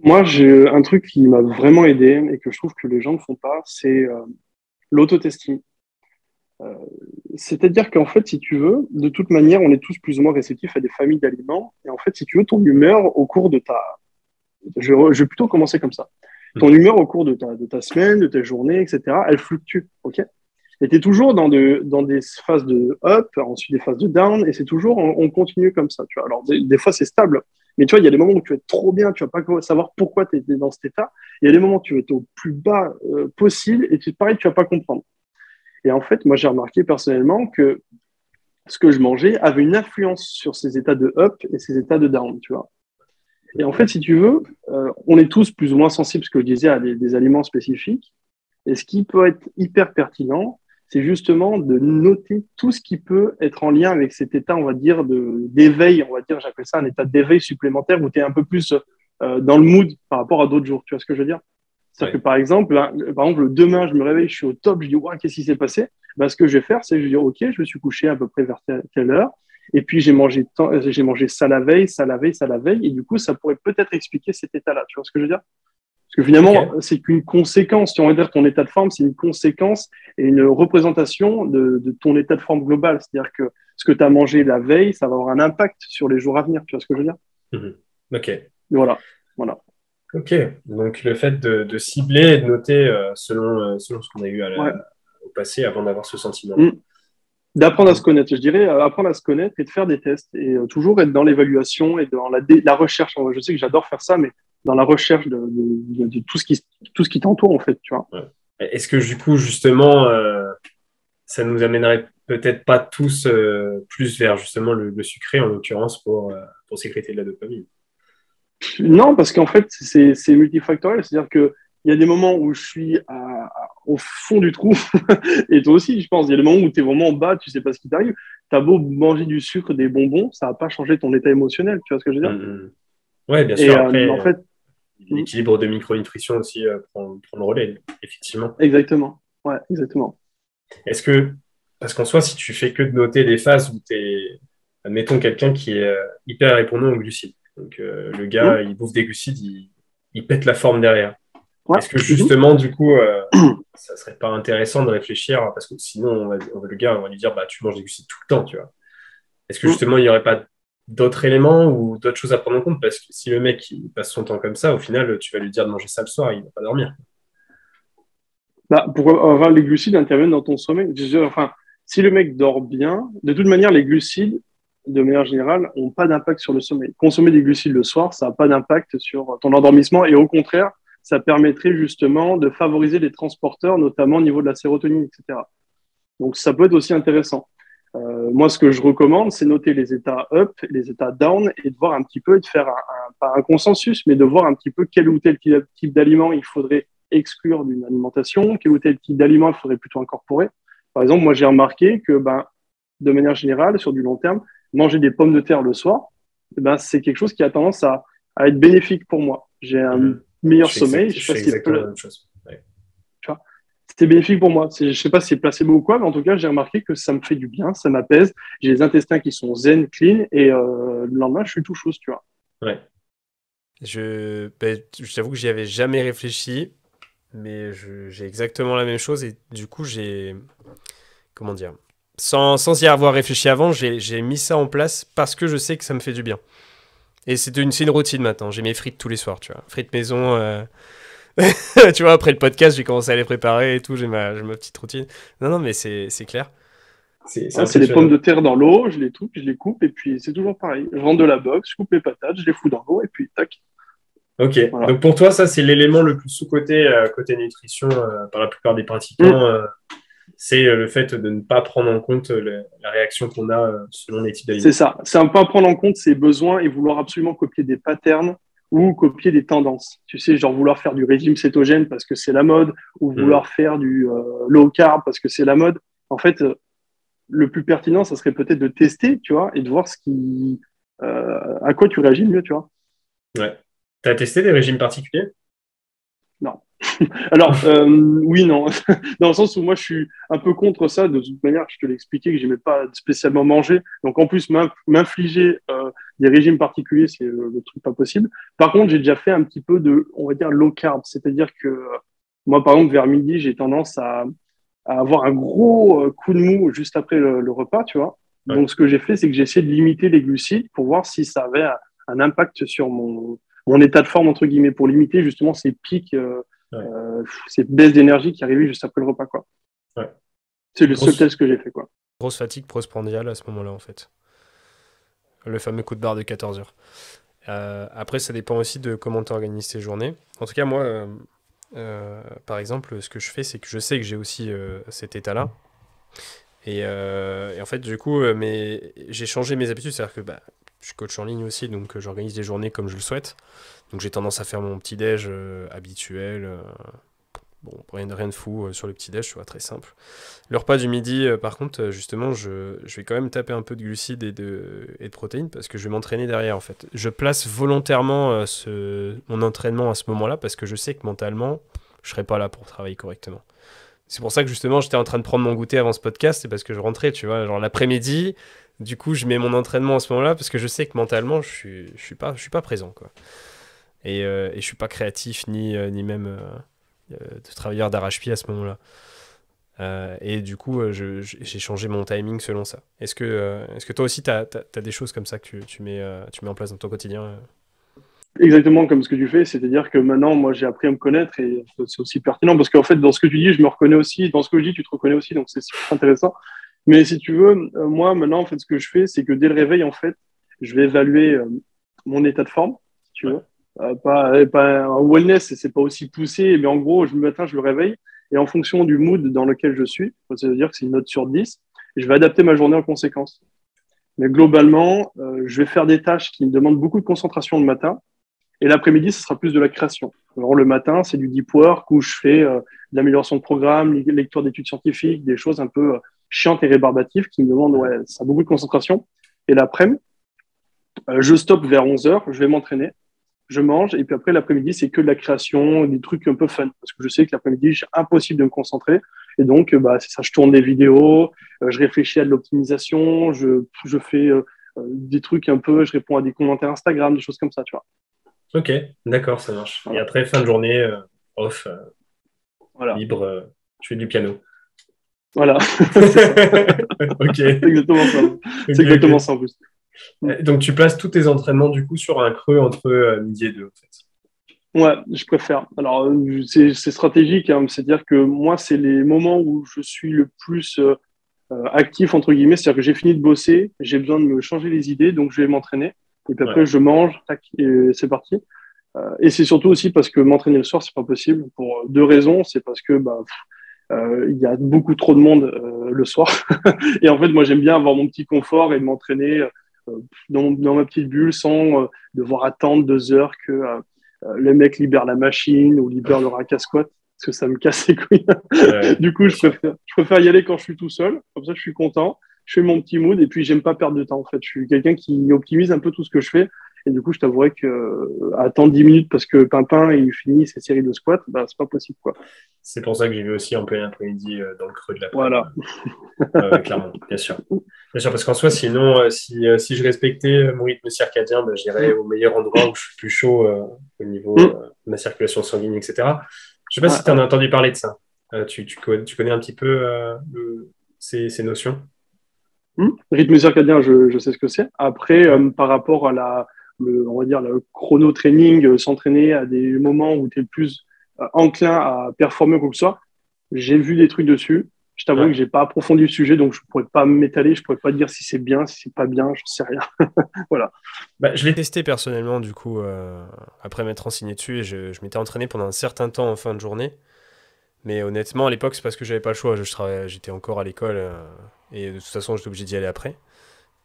Moi, j'ai un truc qui m'a vraiment aidé et que je trouve que les gens ne font pas, c'est l'autotesting. C'est-à-dire qu'en fait, si tu veux, de toute manière, on est tous plus ou moins réceptifs à des familles d'aliments. Et en fait, si tu veux, ton humeur au cours de ta... Je vais plutôt commencer comme ça. Ton humeur au cours de ta semaine, de ta journée, etc., elle fluctue, ok? Et tu es toujours dans des phases de up, ensuite des phases de down, et c'est toujours, on continue comme ça, tu vois. Alors, des fois, c'est stable, mais tu vois, il y a des moments où tu vas être trop bien, tu vas pas savoir pourquoi tu es dans cet état. Il y a des moments où tu vas être au plus bas possible, et pareil, tu vas pas comprendre. Et en fait, moi, j'ai remarqué personnellement que ce que je mangeais avait une influence sur ces états de up et ces états de down, tu vois. Et en fait, si tu veux, on est tous plus ou moins sensibles, ce que je disais, à des aliments spécifiques. Et ce qui peut être hyper pertinent, c'est justement de noter tout ce qui peut être en lien avec cet état, on va dire, d'éveil, on va dire, j'appelle ça un état d'éveil supplémentaire où tu es un peu plus dans le mood par rapport à d'autres jours. Tu vois ce que je veux dire? C'est-à-dire que par exemple, demain, je me réveille, je suis au top, je dis, ouais, qu'est-ce qui s'est passé? Ben, ce que je vais faire, c'est que je vais dire, OK, je me suis couché à peu près vers telle heure. Et puis, j'ai mangé ça la veille, ça la veille, ça la veille. Et du coup, ça pourrait peut-être expliquer cet état-là. Tu vois ce que je veux dire? Parce que finalement, c'est qu'une conséquence. Si on va dire ton état de forme, c'est une conséquence et une représentation de ton état de forme global. C'est-à-dire que ce que tu as mangé la veille, ça va avoir un impact sur les jours à venir. Tu vois ce que je veux dire? Ok. Et voilà. Ok. Donc, le fait de cibler et de noter selon ce qu'on a eu au passé avant d'avoir ce sentiment. D'apprendre à se connaître, je dirais, apprendre à se connaître et de faire des tests et toujours être dans l'évaluation et dans la recherche. Je sais que j'adore faire ça, mais dans la recherche de tout ce qui t'entoure, en fait, tu vois. Ouais. Est-ce que du coup, justement, ça nous amènerait peut-être pas tous plus vers justement le sucré, en l'occurrence, pour sécréter de la dopamine? Non, parce qu'en fait, c'est multifactoriel. C'est-à-dire qu'il y a des moments où je suis au fond du trou, et toi aussi, je pense. Il y a des moments où tu es vraiment en bas, tu sais pas ce qui t'arrive. Tu as beau manger du sucre, des bonbons, ça va pas changer ton état émotionnel. Tu vois ce que je veux dire? Ouais, bien Et sûr. Après, en fait, l'équilibre de micronutrition aussi prend le relais, effectivement. exactement. Ouais, exactement. Est-ce que, parce qu'en soi, si tu fais que de noter des phases où tu es, admettons, quelqu'un qui est hyper répondant aux glucides. Donc, le gars, il bouffe des glucides, il pète la forme derrière. Ouais. Est-ce que justement, du coup, ça serait pas intéressant de réfléchir, parce que sinon, le gars, on va lui dire, bah, tu manges des glucides tout le temps, tu vois. Est-ce que justement, il n'y aurait pas d'autres éléments ou d'autres choses à prendre en compte? Parce que si le mec, il passe son temps comme ça, au final, tu vas lui dire de manger ça le soir, il va pas dormir. Bah, pour avoir les glucides interviennent dans ton sommeil. Enfin, si le mec dort bien, de toute manière, les glucides, de manière générale, n'ont pas d'impact sur le sommeil. Consommer des glucides le soir, ça n'a pas d'impact sur ton endormissement et au contraire, ça permettrait justement de favoriser les transporteurs, notamment au niveau de la sérotonine, etc. Donc, ça peut être aussi intéressant. Moi, ce que je recommande, c'est noter les états up, les états down et de voir un petit peu, et de faire pas un consensus, mais de voir un petit peu quel ou tel type d'aliment il faudrait exclure d'une alimentation, quel ou tel type d'aliment il faudrait plutôt incorporer. Par exemple, moi, j'ai remarqué que, de manière générale, sur du long terme, manger des pommes de terre le soir, c'est quelque chose qui a tendance à être bénéfique pour moi. J'ai un meilleur sommeil. Je fais exactement la même chose. Ouais. Tu vois, c'était bénéfique pour moi. Je sais pas si c'est placebo ou quoi, mais en tout cas, j'ai remarqué que ça me fait du bien, ça m'apaise. J'ai les intestins qui sont zen, clean, et le lendemain, je suis tout chose, tu vois. Ouais. Je t'avoue que j'y avais jamais réfléchi, mais j'ai exactement la même chose et du coup, comment dire, sans y avoir réfléchi avant, j'ai mis ça en place parce que je sais que ça me fait du bien. Et c'est une routine maintenant. J'ai mes frites tous les soirs, tu vois. Frites maison. Tu vois, après le podcast, j'ai commencé à les préparer et tout. J'ai ma petite routine. Non, mais c'est clair. C'est des pommes de terre dans l'eau, je les coupe, et puis c'est toujours pareil. Je rentre de la boxe, je coupe les patates, je les fous dans l'eau, et puis tac. Ok, Voilà. donc pour toi, ça, c'est l'élément le plus sous-coté côté nutrition par la plupart des pratiquants. C'est le fait de ne pas prendre en compte la réaction qu'on a selon les types d'aliments. C'est ça. C'est un peu prendre en compte ses besoins et vouloir absolument copier des patterns ou copier des tendances. Tu sais, genre vouloir faire du régime cétogène parce que c'est la mode, ou vouloir faire du low carb parce que c'est la mode. En fait, le plus pertinent, ça serait peut-être de tester, tu vois, et de voir à quoi tu réagis le mieux, tu vois. Ouais. Tu as testé des régimes particuliers? Non. Alors, oui, non. Dans le sens où moi, je suis un peu contre ça. De toute manière, je te l'ai expliqué que je n'aimais pas spécialement manger. Donc, en plus, m'infliger des régimes particuliers, c'est le truc pas possible. Par contre, j'ai déjà fait un petit peu on va dire, low carb. C'est-à-dire que moi, par exemple, vers midi, j'ai tendance à avoir un gros coup de mou juste après le repas, tu vois. Ouais. Donc, ce que j'ai fait, c'est que j'ai essayé de limiter les glucides pour voir si ça avait un impact sur mon état de forme, entre guillemets, pour limiter justement ces pics, ces baisses d'énergie qui arrivaient juste après le repas, quoi. Ouais. C'est le seul test que j'ai fait, quoi. Grosse fatigue postprandiale à ce moment-là, en fait. Le fameux coup de barre de 14 heures. Après, ça dépend aussi de comment tu organises tes journées. En tout cas, moi, par exemple, ce que je fais, c'est que je sais que j'ai aussi cet état-là. Et en fait, du coup, j'ai changé mes habitudes. C'est-à-dire que je suis coach en ligne aussi, donc j'organise des journées comme je le souhaite. Donc j'ai tendance à faire mon petit-déj habituel. Bon, rien de fou sur le petit-déj, tu vois, très simple. Le repas du midi, par contre, justement, je vais quand même taper un peu de glucides et de protéines parce que je vais m'entraîner derrière, en fait. Je place volontairement mon entraînement à ce moment-là parce que je sais que mentalement, je serai pas là pour travailler correctement. C'est pour ça que justement, j'étais en train de prendre mon goûter avant ce podcast, c'est parce que je rentrais, tu vois, genre l'après-midi. Du coup, je mets mon entraînement à ce moment-là parce que je sais que mentalement, je suis pas présent, quoi. Et je suis pas créatif ni même de travailleur d'arrache-pied à ce moment-là. Et du coup, j'ai changé mon timing selon ça. Est-ce que toi aussi, tu as des choses comme ça que tu mets en place dans ton quotidien Exactement comme ce que tu fais, c'est-à-dire que maintenant, moi, j'ai appris à me connaître et c'est aussi pertinent parce qu'en fait, dans ce que tu dis, je me reconnais aussi, dans ce que je dis, tu te reconnais aussi, donc c'est super intéressant. Mais si tu veux, moi, maintenant, en fait, ce que je fais, c'est que dès le réveil, en fait, je vais évaluer mon état de forme, si tu veux. Pas un wellness, c'est pas aussi poussé, mais en gros, le matin, je me réveille et en fonction du mood dans lequel je suis, c'est-à-dire que c'est une note sur 10, je vais adapter ma journée en conséquence. Mais globalement, je vais faire des tâches qui me demandent beaucoup de concentration le matin. Et l'après-midi, ce sera plus de la création. Alors, le matin, c'est du deep work où je fais de l'amélioration de programme, lecture d'études scientifiques, des choses un peu chiantes et rébarbatives qui me demandent, ça a beaucoup de concentration. Et l'après-midi, je stoppe vers 11h, je vais m'entraîner, je mange, et puis après, l'après-midi, c'est que de la création, des trucs un peu fun, parce que je sais que l'après-midi, c'est impossible de me concentrer. Et donc, c'est ça, je tourne des vidéos, je réfléchis à de l'optimisation, je fais des trucs un peu, je réponds à des commentaires Instagram, des choses comme ça, tu vois. Ok, d'accord, ça marche. Voilà. Et après, fin de journée, off, Voilà. libre, je fais du piano. Voilà, c'est ça. Ok. C'est exactement ça. C'est Ok, exactement ok. ça en plus. Donc, tu places tous tes entraînements, du coup, sur un creux entre midi et deux, en fait. Ouais, je préfère. Alors, c'est stratégique, hein. C'est-à-dire que moi, c'est les moments où je suis le plus actif, entre guillemets. C'est-à-dire que j'ai fini de bosser, j'ai besoin de me changer les idées, donc je vais m'entraîner. Et puis après, Ouais. je mange, tac, et c'est parti. Et c'est surtout aussi parce que m'entraîner le soir, c'est pas possible pour deux raisons. C'est parce que il y a beaucoup trop de monde le soir. Et en fait, moi, j'aime bien avoir mon petit confort et m'entraîner dans ma petite bulle sans devoir attendre 2 heures que le mec libère la machine ou libère le rack à squat parce que ça me casse les couilles. Ouais, Du coup, bien sûr. je préfère y aller quand je suis tout seul. Comme ça, je suis content. Je fais mon petit mood et puis j'aime pas perdre de temps. En fait, je suis quelqu'un qui optimise un peu tout ce que je fais. Et du coup, je t'avouerais que attendre 10 minutes parce que Pimpin il finit ses séries de squats, c'est pas possible, quoi. C'est pour ça que j'ai vu aussi en plein après-midi dans le creux de l'après-midi. Voilà. Clairement, bien sûr. Bien sûr, parce qu'en soi, sinon, si je respectais mon rythme circadien, j'irais au meilleur endroit où je suis plus chaud au niveau de ma circulation sanguine, etc. Je ne sais pas si tu en as entendu parler de ça. Tu connais un petit peu ces notions? Rythme circadien, je sais ce que c'est. Après, par rapport à on va dire, le chrono-training, s'entraîner à des moments où tu es plus enclin à performer ou quoi que ce soit, j'ai vu des trucs dessus. Je t'avoue que Ouais. j'ai pas approfondi le sujet, donc je pourrais pas m'étaler, je pourrais pas dire si c'est bien, si c'est pas bien, j'en sais rien. Voilà. Je l'ai testé personnellement, du coup, après m'être renseigné dessus, et je m'étais entraîné pendant un certain temps en fin de journée. Mais honnêtement, à l'époque, c'est parce que j'avais pas le choix. J'étais encore à l'école, et de toute façon, j'étais obligé d'y aller après.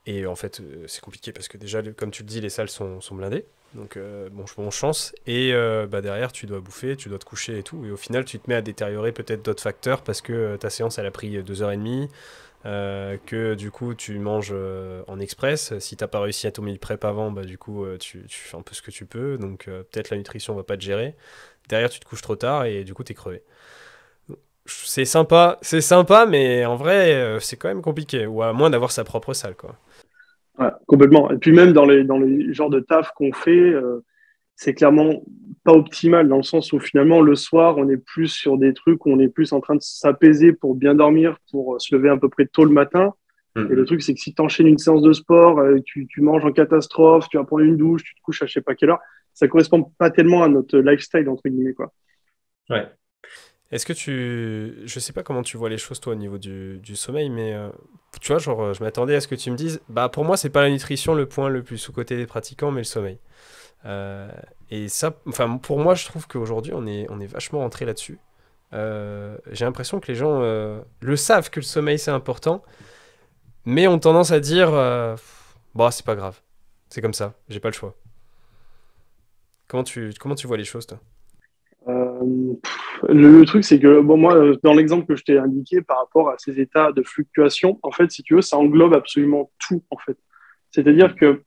Et en fait, c'est compliqué parce que déjà, comme tu le dis, les salles sont blindées. Donc, bon chance. Et derrière, tu dois bouffer, tu dois te coucher et tout. Et au final, tu te mets à détériorer peut-être d'autres facteurs parce que ta séance, elle a pris 2h30. Que du coup, tu manges en express. Si t'as pas réussi à ton meal prep avant, du coup, tu fais un peu ce que tu peux. Donc, peut-être la nutrition va pas te gérer. Derrière, tu te couches trop tard et du coup, t'es crevé. C'est sympa, mais en vrai, c'est quand même compliqué. Ou à moins d'avoir sa propre salle, quoi. Ouais, complètement. Et puis même dans les genres de taf qu'on fait, c'est clairement pas optimal dans le sens où finalement le soir, on est plus sur des trucs où on est plus en train de s'apaiser pour bien dormir, pour se lever à peu près tôt le matin. Et le truc, c'est que si tu enchaînes une séance de sport, tu manges en catastrophe, tu vas prendre une douche, tu te couches à je sais pas quelle heure, ça correspond pas tellement à notre lifestyle, entre guillemets, quoi. Ouais. Est-ce que je sais pas comment tu vois les choses toi au niveau du sommeil, mais tu vois, genre, je m'attendais à ce que tu me dises, pour moi, c'est pas la nutrition le point le plus sous-coté des pratiquants, mais le sommeil. Et ça, enfin, pour moi, je trouve qu'aujourd'hui, on est vachement rentré là-dessus. J'ai l'impression que les gens le savent que le sommeil c'est important, mais ont tendance à dire, c'est pas grave, c'est comme ça, j'ai pas le choix. Comment tu vois les choses, toi? Le truc, c'est que, bon, moi, dans l'exemple que je t'ai indiqué par rapport à ces états de fluctuation, en fait, si tu veux, ça englobe absolument tout, en fait. C'est-à-dire que,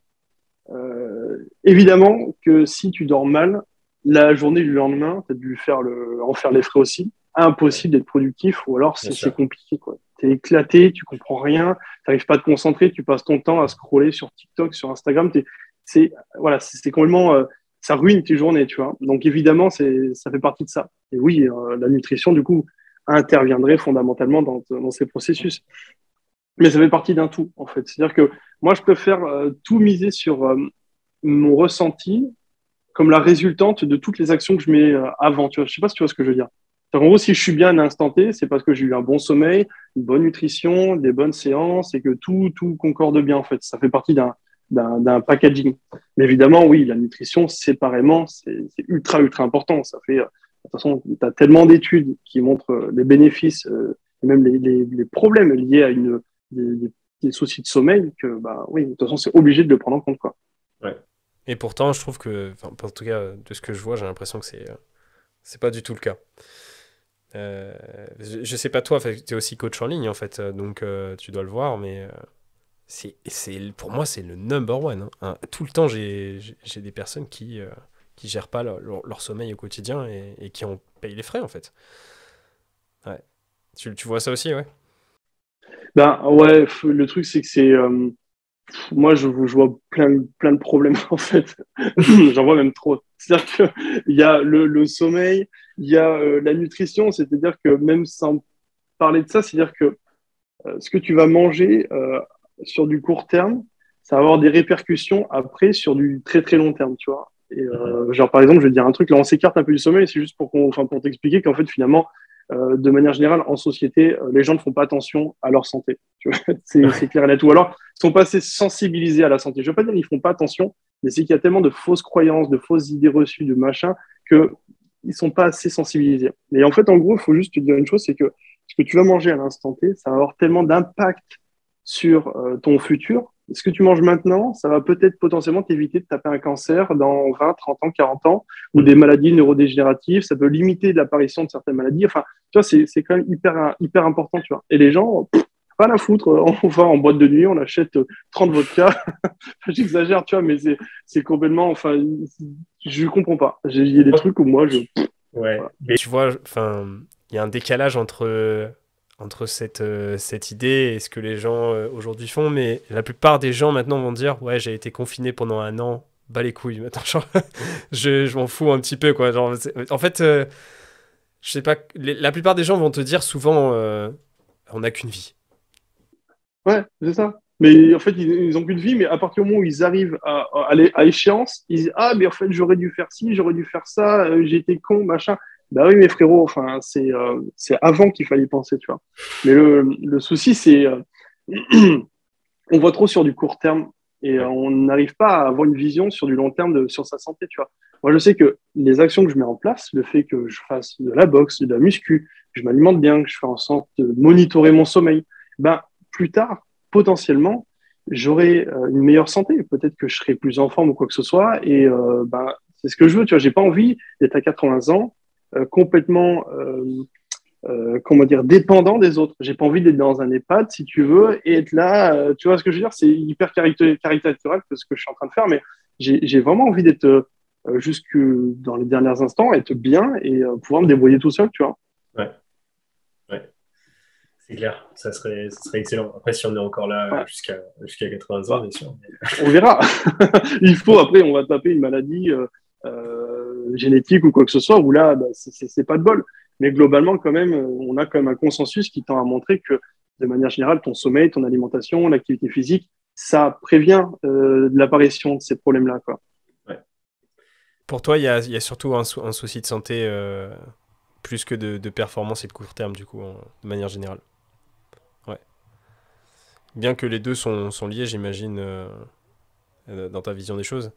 évidemment, que si tu dors mal, la journée du lendemain, tu as dû en faire les frais aussi. Impossible d'être productif, ou alors Bien c'est sûr. compliqué, quoi. T'es éclaté, tu comprends rien, t'arrives pas à te concentrer, tu passes ton temps à scroller sur TikTok, sur Instagram. Voilà, c'est complètement, ça ruine tes journées, tu vois. Donc évidemment, ça fait partie de ça. Et oui, la nutrition, du coup, interviendrait fondamentalement dans ces processus. Mais ça fait partie d'un tout, en fait. C'est-à-dire que moi, je préfère tout miser sur mon ressenti comme la résultante de toutes les actions que je mets avant. Tu vois, je sais pas si tu vois ce que je veux dire. En gros, si je suis bien à l'instant T, c'est parce que j'ai eu un bon sommeil, une bonne nutrition, des bonnes séances et que tout concorde bien, en fait. Ça fait partie d'un packaging. Mais évidemment, oui, la nutrition, séparément, c'est ultra important. Ça fait, de toute façon, tu as tellement d'études qui montrent les bénéfices et même les problèmes liés à des soucis de sommeil que, oui, de toute façon, c'est obligé de le prendre en compte, quoi. Ouais. Et pourtant, je trouve que, en tout cas, de ce que je vois, j'ai l'impression que c'est pas du tout le cas. Je sais pas toi, tu es aussi coach en ligne en fait, donc tu dois le voir, mais pour moi c'est le number one. Hein. Tout le temps, j'ai des personnes qui gèrent pas leur sommeil au quotidien et qui en payent les frais en fait. Ouais. Tu vois ça aussi, ouais. Ben ouais, le truc c'est que moi je vois plein de problèmes en fait. J'en vois même trop. C'est-à-dire qu'il y a le sommeil, il y a la nutrition, c'est-à-dire que même sans parler de ça, c'est-à-dire que ce que tu vas manger sur du court terme, ça va avoir des répercussions après sur du très très long terme, tu vois. Et genre par exemple, je vais te dire un truc, là on s'écarte un peu du sommeil, c'est juste pour t'expliquer qu'en fait finalement, de manière générale, en société, les gens ne font pas attention à leur santé. Tu vois. C'est clair et net. Ou alors, ils sont pas assez sensibilisés à la santé. Je veux pas dire qu'ils font pas attention, mais c'est qu'il y a tellement de fausses croyances, de fausses idées reçues, de machin, que ils sont pas assez sensibilisés. Et en fait, en gros, il faut juste te dire une chose, c'est que ce que tu vas manger à l'instant T, ça va avoir tellement d'impact sur ton futur. Ce que tu manges maintenant, ça va peut-être potentiellement t'éviter de taper un cancer dans 20, 30 ans, 40 ans, ou des maladies neurodégénératives. Ça peut limiter l'apparition de certaines maladies. Enfin, tu vois, c'est quand même hyper important, tu vois. Et les gens, pas la foutre. On va en boîte de nuit, on achète 30 vodka. J'exagère, tu vois, mais c'est complètement, enfin, je comprends pas. Il y a des trucs où moi, Ouais. voilà. Mais tu vois, enfin, il y a un décalage entre cette idée et ce que les gens aujourd'hui font, mais la plupart des gens maintenant vont dire ouais, j'ai été confiné pendant un an, bas les couilles maintenant, genre, je m'en fous un petit peu quoi, genre, en fait je sais pas, la plupart des gens vont te dire souvent on n'a qu'une vie. Ouais, c'est ça. Mais en fait, ils ont qu'une vie, mais à partir du moment où ils arrivent à échéance, ils disent ah, mais en fait, j'aurais dû faire ci, j'aurais dû faire ça, j'ai été con, machin. Bah oui, mais frérot, enfin, c'est avant qu'il fallait penser, tu vois. Mais le souci, c'est on voit trop sur du court terme et Ouais. on n'arrive pas à avoir une vision sur du long terme sur sa santé, tu vois. Moi, je sais que les actions que je mets en place, le fait que je fasse de la boxe, de la muscu, que je m'alimente bien, que je fais en sorte de monitorer mon sommeil, ben, plus tard, potentiellement, j'aurai une meilleure santé. Peut-être que je serai plus en forme ou quoi que ce soit. Et ben, c'est ce que je veux, tu vois. J'ai pas envie d'être à 80 ans complètement comment dire, dépendant des autres. J'ai pas envie d'être dans un EHPAD, si tu veux, et être là, tu vois ce que je veux dire, c'est hyper caricatural que ce que je suis en train de faire, mais j'ai vraiment envie d'être jusque dans les derniers instants, être bien et pouvoir me débrouiller tout seul, tu vois. Ouais. Ouais. C'est clair, ça serait excellent. Après, si on est encore là Ouais. jusqu'à 80 ans, bien sûr. On verra. Il faut, après, on va taper une maladie génétique ou quoi que ce soit, où là, bah, c'est pas de bol. Mais globalement, quand même, on a quand même un consensus qui tend à montrer que, de manière générale, ton sommeil, ton alimentation, l'activité physique, ça prévient de l'apparition de ces problèmes-là, quoi. Ouais. Pour toi, il y a surtout un souci de santé plus que de performance et de court terme du coup, de manière générale. Ouais. Bien que les deux sont liés, j'imagine, dans ta vision des choses.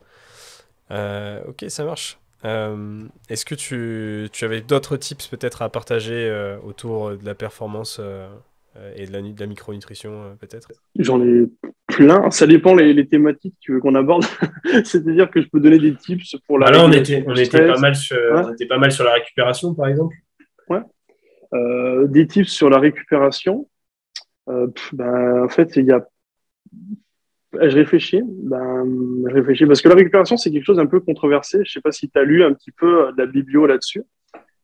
Ok, ça marche. Est-ce que tu avais d'autres tips peut-être à partager autour de la performance et de la micronutrition peut-être? J'en ai plein. Ça dépend les thématiques que tu veux qu'on aborde. C'est-à-dire que je peux donner des tips pour la Bah là, régulation on du était pas stress. mal sur, Ouais, on était pas mal sur la récupération, par exemple. ouais. Des tips sur la récupération. Ben, en fait, il y a je réfléchis parce que la récupération, c'est quelque chose un peu controversé. Je sais pas si tu as lu un petit peu de la biblio là-dessus,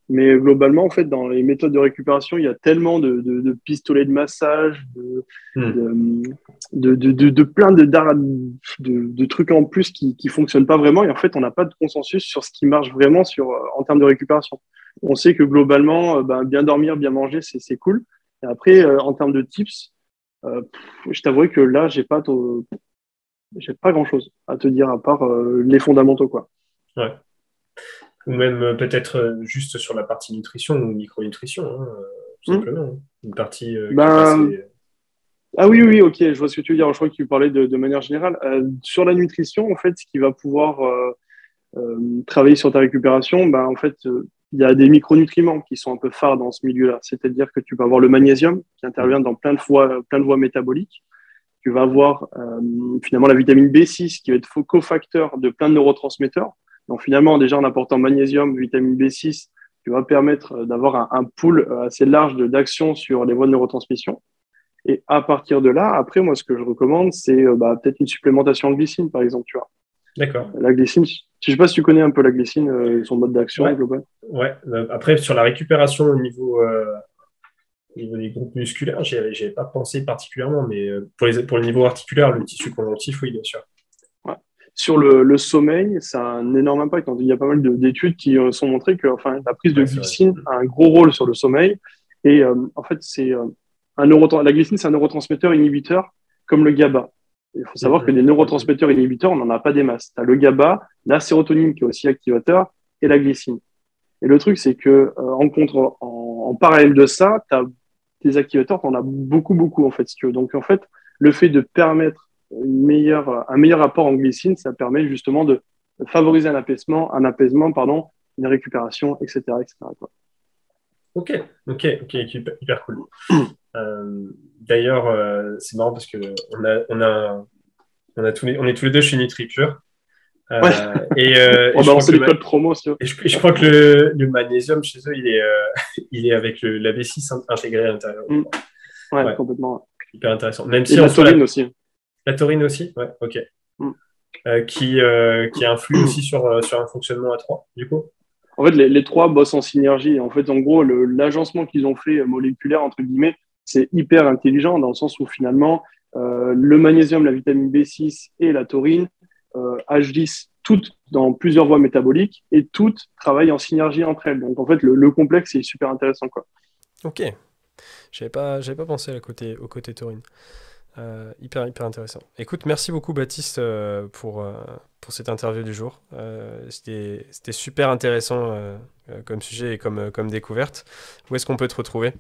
mais globalement, en fait, dans les méthodes de récupération, il y a tellement de pistolets de massage, Hmm. de plein de trucs en plus qui fonctionnent pas vraiment. Et en fait, on n'a pas de consensus sur ce qui marche vraiment en termes de récupération. On sait que globalement, ben, bien dormir, bien manger, c'est cool. Et après, en termes de tips, je t'avoue que là, j'ai pas grand-chose à te dire à part les fondamentaux, quoi. Ouais. Ou même peut-être juste sur la partie nutrition ou micronutrition, hein, tout Hmm. simplement. Hein. Une partie qui est pas Ben, assez. ah oui, oui, ok, je vois ce que tu veux dire. Je crois que tu parlais de manière générale. Sur la nutrition, en fait, ce qui va pouvoir travailler sur ta récupération, ben, en fait, il y a des micronutriments qui sont un peu phares dans ce milieu-là. C'est-à-dire que tu vas avoir le magnésium qui Hmm. intervient dans plein de voies métaboliques. tu vas avoir finalement la vitamine B6 qui va être cofacteur de plein de neurotransmetteurs. Donc finalement, déjà en apportant magnésium, vitamine B6, tu vas permettre d'avoir un pool assez large d'action sur les voies de neurotransmission. Et à partir de là, après, moi, ce que je recommande, c'est peut-être une supplémentation en glycine, par exemple, tu vois. D'accord. La glycine, je ne sais pas si tu connais un peu la glycine, son mode d'action global. Ouais. Après, sur la récupération au niveau des groupes musculaires, j'y avais pas pensé particulièrement, mais pour le niveau articulaire, le tissu conjonctif, oui, bien sûr. Ouais. Sur le sommeil, ça a un énorme impact. Il y a pas mal d'études qui sont montrées que la prise de glycine a un gros rôle sur le sommeil. Et en fait, la glycine, c'est un neurotransmetteur inhibiteur comme le GABA. Il faut savoir que des neurotransmetteurs inhibiteurs, on n'en a pas des masses. Tu as le GABA, la sérotonine qui est aussi activateur et la glycine. Et le truc, c'est que en parallèle de ça, tu as des activateurs, tu en as beaucoup en fait, si tu veux. Donc en fait, le fait de permettre un meilleur apport en glycine, ça permet justement de favoriser un apaisement, une récupération, etc. quoi. Ok, hyper cool. D'ailleurs, c'est marrant parce que on est tous les deux chez NutriPure. On va lancer les codes promo. Je crois que le magnésium chez eux, il est avec la B6 intégré à l'intérieur. Ouais, complètement. Hyper intéressant. Même si la taurine aussi. La taurine aussi, ouais, ok. Qui influe aussi sur un fonctionnement à 3, du coup. En fait, les trois bossent en synergie. En fait, en gros, l'agencement qu'ils ont fait moléculaire, entre guillemets, c'est hyper intelligent dans le sens où finalement, le magnésium, la vitamine B6 et la taurine agissent toutes dans plusieurs voies métaboliques et toutes travaillent en synergie entre elles. Donc, en fait, le complexe est super intéressant, quoi. Ok. J'avais pas pensé au côté taurine. Hyper intéressant. Écoute, merci beaucoup Baptiste pour cette interview du jour. C'était super intéressant comme sujet et comme découverte. Où est-ce qu'on peut te retrouver ?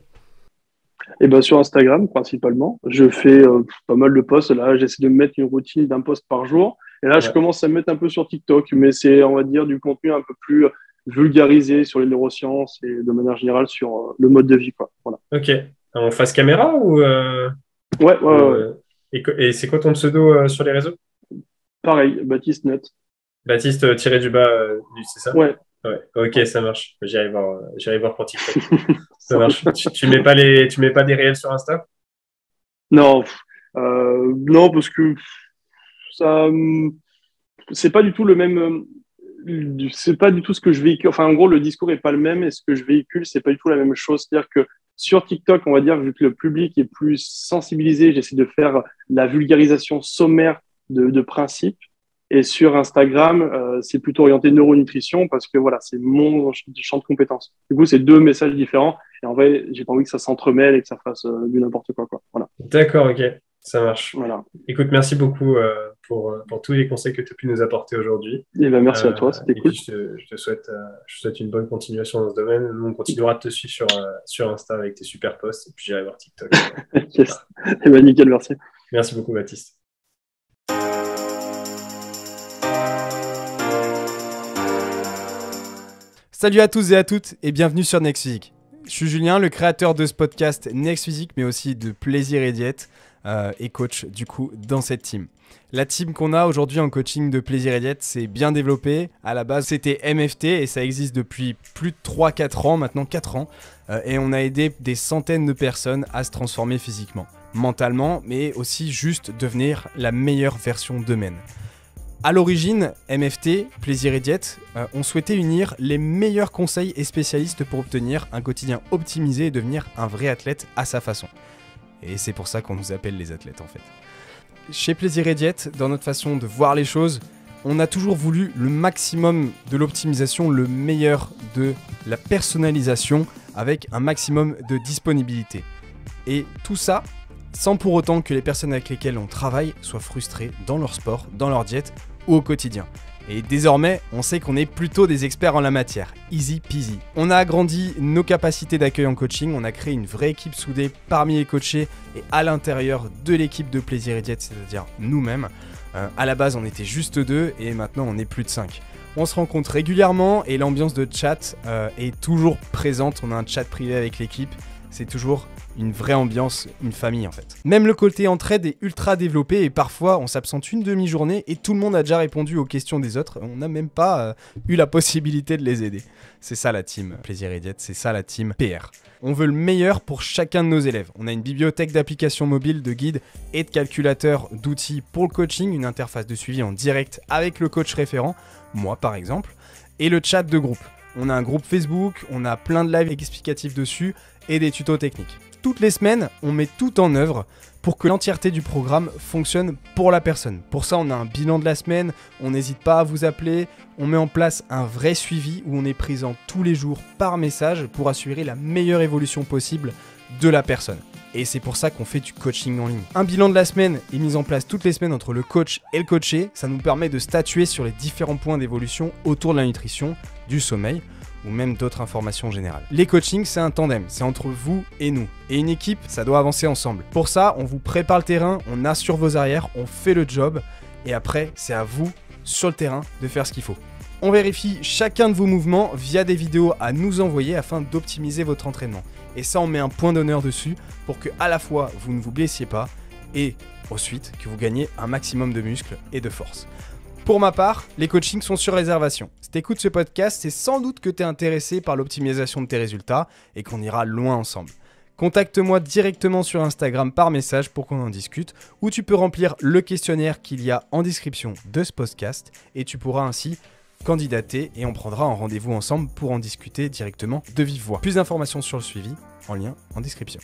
Sur Instagram principalement. Je fais pas mal de posts. Là, j'essaie de me mettre une routine d'un post par jour. Et là, je commence à me mettre un peu sur TikTok, mais c'est, on va dire, du contenu un peu plus vulgarisé sur les neurosciences et de manière générale sur le mode de vie, quoi. Voilà. Ok. En face caméra ou Ouais. Et c'est quoi ton pseudo sur les réseaux ? Pareil, Baptiste Nut. Baptiste tiré du bas, c'est ça ? Ouais. Ok, ça marche. J'irai voir pour TikTok. Ça marche. Tu mets pas des réels sur Insta ? Non, parce que ça, c'est pas du tout le même. C'est pas du tout ce que je véhicule. Enfin, en gros, le discours est pas le même et ce que je véhicule, c'est pas du tout la même chose. C'est-à-dire que sur TikTok, on va dire, vu que le public est plus sensibilisé, j'essaie de faire la vulgarisation sommaire de principes. Et sur Instagram, c'est plutôt orienté neuronutrition parce que voilà, c'est mon champ de compétences. Du coup, c'est deux messages différents. Et en vrai, j'ai pas envie que ça s'entremêle et que ça fasse du n'importe quoi. Voilà. D'accord, ok. Ça marche. Voilà. Écoute, merci beaucoup pour tous les conseils que tu as pu nous apporter aujourd'hui. Et merci à toi, c'était cool. Je te souhaite une bonne continuation dans ce domaine. Nous, on continuera de te suivre sur Insta avec tes super posts et puis j'irai voir TikTok. Yes. Nickel, merci. Merci beaucoup, Baptiste. Salut à tous et à toutes et bienvenue sur Next Physique. Je suis Julien, le créateur de ce podcast Next Physique, mais aussi de Plaisir et Diète et coach du coup dans cette team. La team qu'on a aujourd'hui en coaching de Plaisir et Diète, c'est bien développé. À la base, c'était MFT et ça existe depuis plus de 3-4 ans, maintenant 4 ans. Et on a aidé des centaines de personnes à se transformer physiquement, mentalement, mais aussi juste devenir la meilleure version d'eux-mêmes. À l'origine, MFT, Plaisir et Diète, on souhaitait unir les meilleurs conseils et spécialistes pour obtenir un quotidien optimisé et devenir un vrai athlète à sa façon. Et c'est pour ça qu'on nous appelle les athlètes en fait. Chez Plaisir et Diète, dans notre façon de voir les choses, on a toujours voulu le maximum de l'optimisation, le meilleur de la personnalisation avec un maximum de disponibilité. Et tout ça sans pour autant que les personnes avec lesquelles on travaille soient frustrées dans leur sport, dans leur diète ou au quotidien. Et désormais, on sait qu'on est plutôt des experts en la matière. Easy peasy. On a agrandi nos capacités d'accueil en coaching, on a créé une vraie équipe soudée parmi les coachés et à l'intérieur de l'équipe de Plaisir et Diète, c'est-à-dire nous-mêmes. À la base, on était juste 2 et maintenant on est plus de 5. On se rencontre régulièrement et l'ambiance de chat est toujours présente. On a un chat privé avec l'équipe c'est toujours une vraie ambiance, une famille en fait. Même le côté entraide est ultra développé et parfois on s'absente une demi-journée et tout le monde a déjà répondu aux questions des autres. On n'a même pas eu la possibilité de les aider. C'est ça la team Plaisir et Diète, c'est ça la team PR. On veut le meilleur pour chacun de nos élèves. On a une bibliothèque d'applications mobiles, de guides et de calculateurs d'outils pour le coaching, une interface de suivi en direct avec le coach référent, moi par exemple, et le chat de groupe. On a un groupe Facebook, on a plein de lives explicatifs dessus et des tutos techniques. Toutes les semaines, on met tout en œuvre pour que l'entièreté du programme fonctionne pour la personne. Pour ça, on a un bilan de la semaine, on n'hésite pas à vous appeler, on met en place un vrai suivi où on est présent tous les jours par message pour assurer la meilleure évolution possible de la personne. Et c'est pour ça qu'on fait du coaching en ligne. Un bilan de la semaine est mis en place toutes les semaines entre le coach et le coaché. Ça nous permet de statuer sur les différents points d'évolution autour de la nutrition, du sommeil ou même d'autres informations générales. Les coachings, c'est un tandem, c'est entre vous et nous. Et une équipe, ça doit avancer ensemble. Pour ça, on vous prépare le terrain, on assure vos arrières, on fait le job et après, c'est à vous, sur le terrain, de faire ce qu'il faut. On vérifie chacun de vos mouvements via des vidéos à nous envoyer afin d'optimiser votre entraînement. Et ça, on met un point d'honneur dessus pour que à la fois vous ne vous blessiez pas et ensuite que vous gagnez un maximum de muscles et de force. Pour ma part, les coachings sont sur réservation. Si tu écoutes ce podcast, c'est sans doute que tu es intéressé par l'optimisation de tes résultats et qu'on ira loin ensemble. Contacte-moi directement sur Instagram par message pour qu'on en discute, ou tu peux remplir le questionnaire qu'il y a en description de ce podcast et tu pourras ainsi candidater et on prendra un rendez-vous ensemble pour en discuter directement de vive voix. Plus d'informations sur le suivi en lien en description.